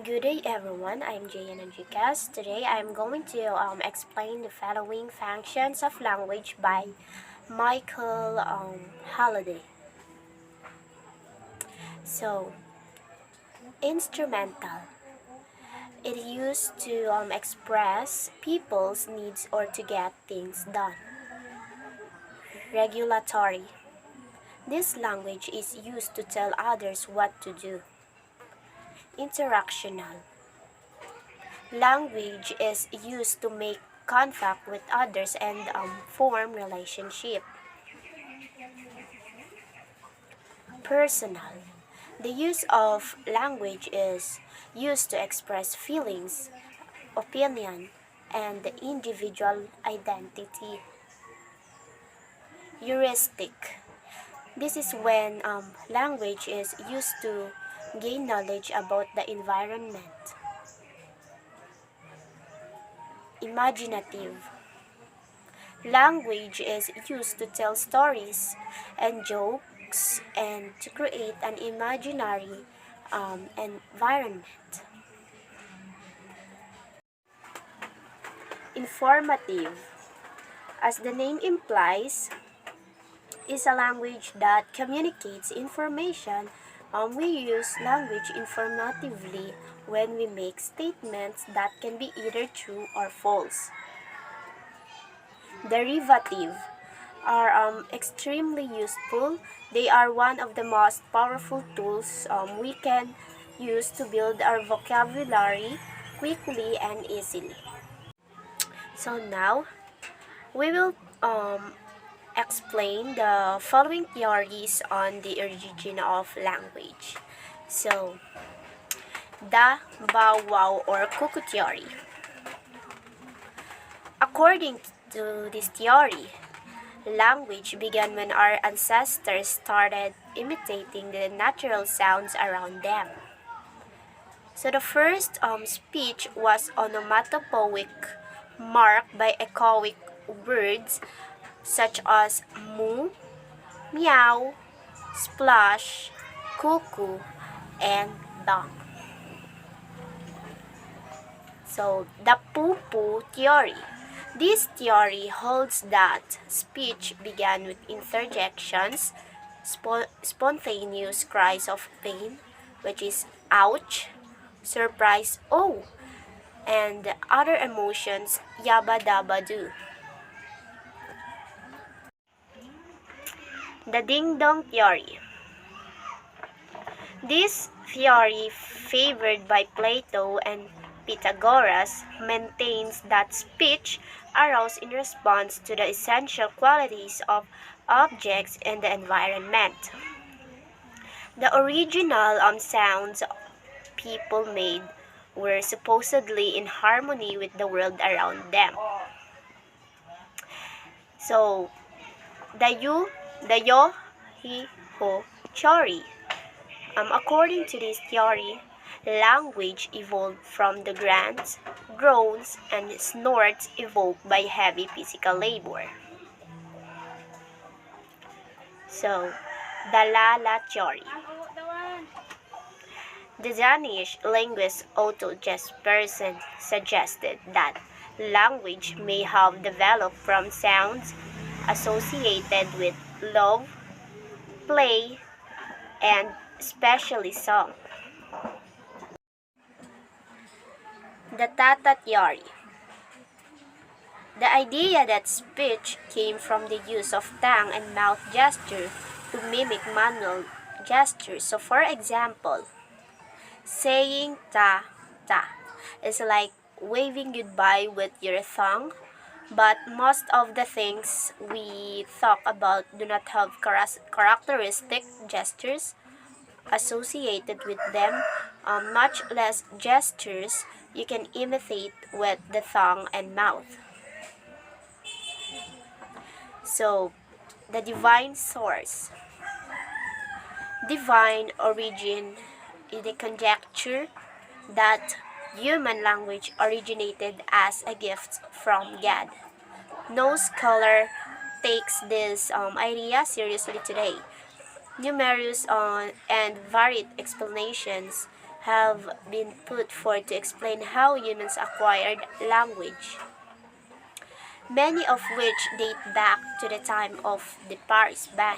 Good day everyone, I'm Enriquez. Today I'm going to explain the following functions of language by Michael Halliday. So, instrumental. It is used to express people's needs or to get things done. Regulatory. This language is used to tell others what to do. Interactional. Language is used to make contact with others and form relationship. Personal. The use of language is used to express feelings, opinion, and the individual identity. Heuristic. This is when language is used to gain knowledge about the environment. Imaginative. Language is used to tell stories and jokes and to create an imaginary environment. Informative. As the name implies, is a language that communicates information. We use language informatively when we make statements that can be either true or false. Derivative are extremely useful. They are one of the most powerful tools we can use to build our vocabulary quickly and easily. So now, we will explain the following theories on the origin of language. So, the bow wow or cuckoo theory. According to this theory, language began when our ancestors started imitating the natural sounds around them. So the first speech was onomatopoeic, marked by echoic words such as moo, meow, splash, cuckoo, and dong. So, the poo-poo theory. This theory holds that speech began with interjections, spontaneous cries of pain, which is ouch, surprise, oh, and other emotions, yabba dabba do. The ding-dong theory. This theory, favored by Plato and Pythagoras, maintains that speech arose in response to the essential qualities of objects in the environment. The original sounds people made were supposedly in harmony with the world around them. So, the yo, he, ho, chori. According to this theory, language evolved from the grunts, groans, and snorts evoked by heavy physical labor. So, the la-la theory. The Danish linguist Otto Jespersen suggested that language may have developed from sounds associated with love, play, and especially song. The Tata theory. The idea that speech came from the use of tongue and mouth gesture to mimic manual gestures. So for example, saying ta ta is like waving goodbye with your tongue, but most of the things we talk about do not have characteristic gestures associated with them, much less gestures you can imitate with the tongue and mouth. So, the divine source. Divine origin is the conjecture that human language originated as a gift from God. No scholar takes this idea seriously today. Numerous and varied explanations have been put forth to explain how humans acquired language, many of which date back to the time of the Paris ban.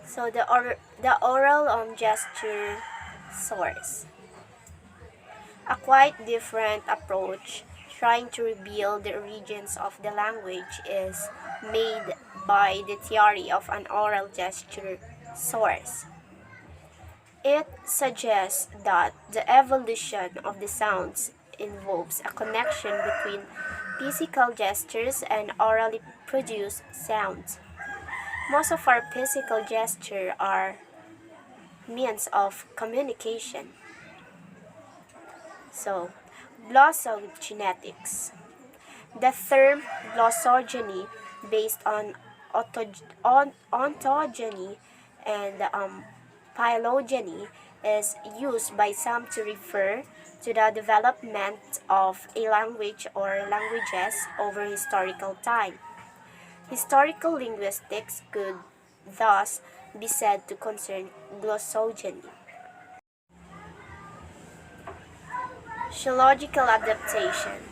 So the oral gesture source, a quite different approach trying to reveal the origins of the language, is made by the theory of an oral gesture source. It suggests that the evolution of the sounds involves a connection between physical gestures and orally produced sounds. Most of our physical gestures are means of communication. So, glossogenetics. The term glossogeny, based on ontogeny and phylogeny, is used by some to refer to the development of a language or languages over historical time. Historical linguistics could thus be said to concern glossogeny. Physiological adaptation.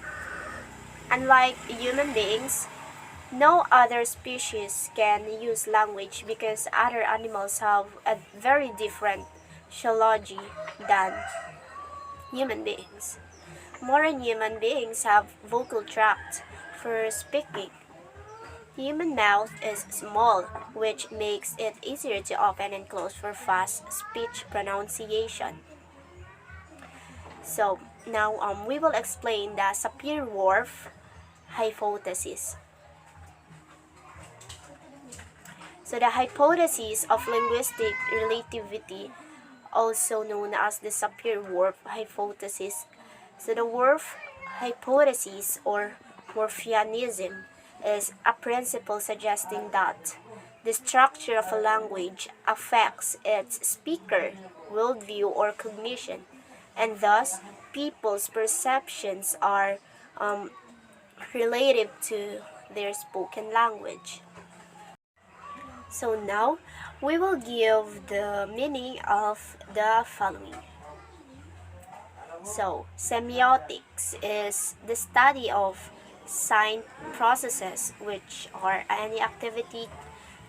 Unlike human beings, no other species can use language because other animals have a very different physiology than human beings. Modern human beings have vocal tract for speaking. Human mouth is small, which makes it easier to open and close for fast speech pronunciation. So now we will explain the Sapir-Whorf hypothesis. So the hypothesis of linguistic relativity, also known as the Sapir-Whorf hypothesis. So the Whorf hypothesis, or Whorfianism, is a principle suggesting that the structure of a language affects its speaker, worldview, or cognition, and thus people's perceptions are relative to their spoken language. So now we will give the meaning of the following. So, semiotics is the study of sign processes, which are any activity,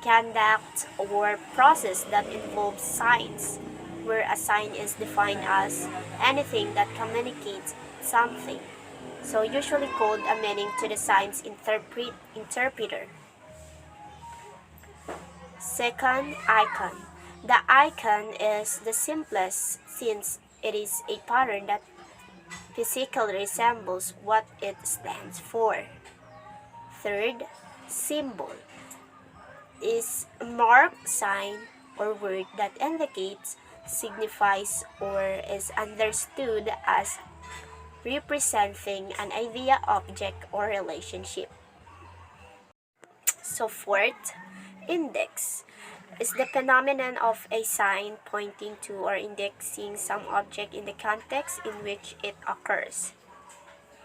conduct, or process that involves signs, where a sign is defined as anything that communicates something. So usually called a meaning to the sign's interpreter. Second, icon. The icon is the simplest since it is a pattern that physically resembles what it stands for. Third, symbol is a mark, sign, or word that indicates, signifies, or is understood as representing an idea, object, or relationship. So fourth, index is the phenomenon of a sign pointing to or indexing some object in the context in which it occurs.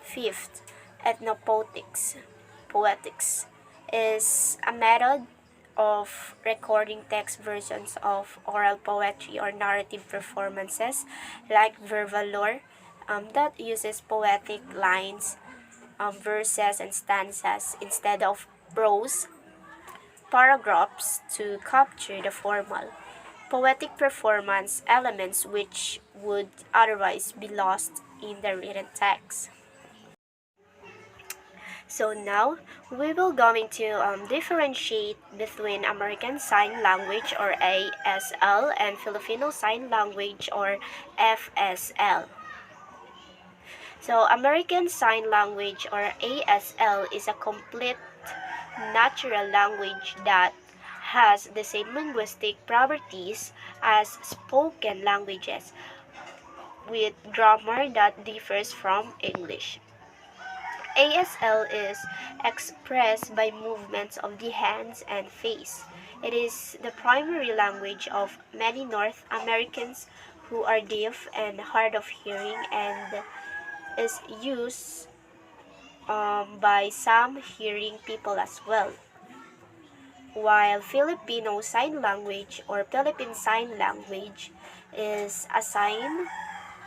Fifth, ethnopoetics. Poetics is a method of recording text versions of oral poetry or narrative performances like vervalor, that uses poetic lines, verses, and stanzas instead of prose paragraphs to capture the formal, poetic performance elements which would otherwise be lost in the written text. So now we will going to differentiate between American Sign Language, or ASL, and Filipino Sign Language, or FSL. So American Sign Language, or ASL, is a complete natural language that has the same linguistic properties as spoken languages, with grammar that differs from English. ASL is expressed by movements of the hands and face. It is the primary language of many North Americans who are deaf and hard of hearing, and is used by some hearing people as well. While Filipino Sign Language, or Philippine Sign Language, is a sign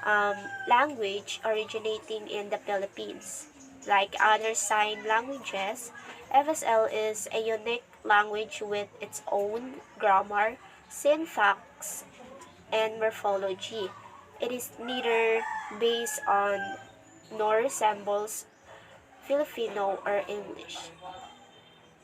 um, language originating in the Philippines. Like other sign languages, FSL is a unique language with its own grammar, syntax, and morphology. It is neither based on nor resembles Filipino or English.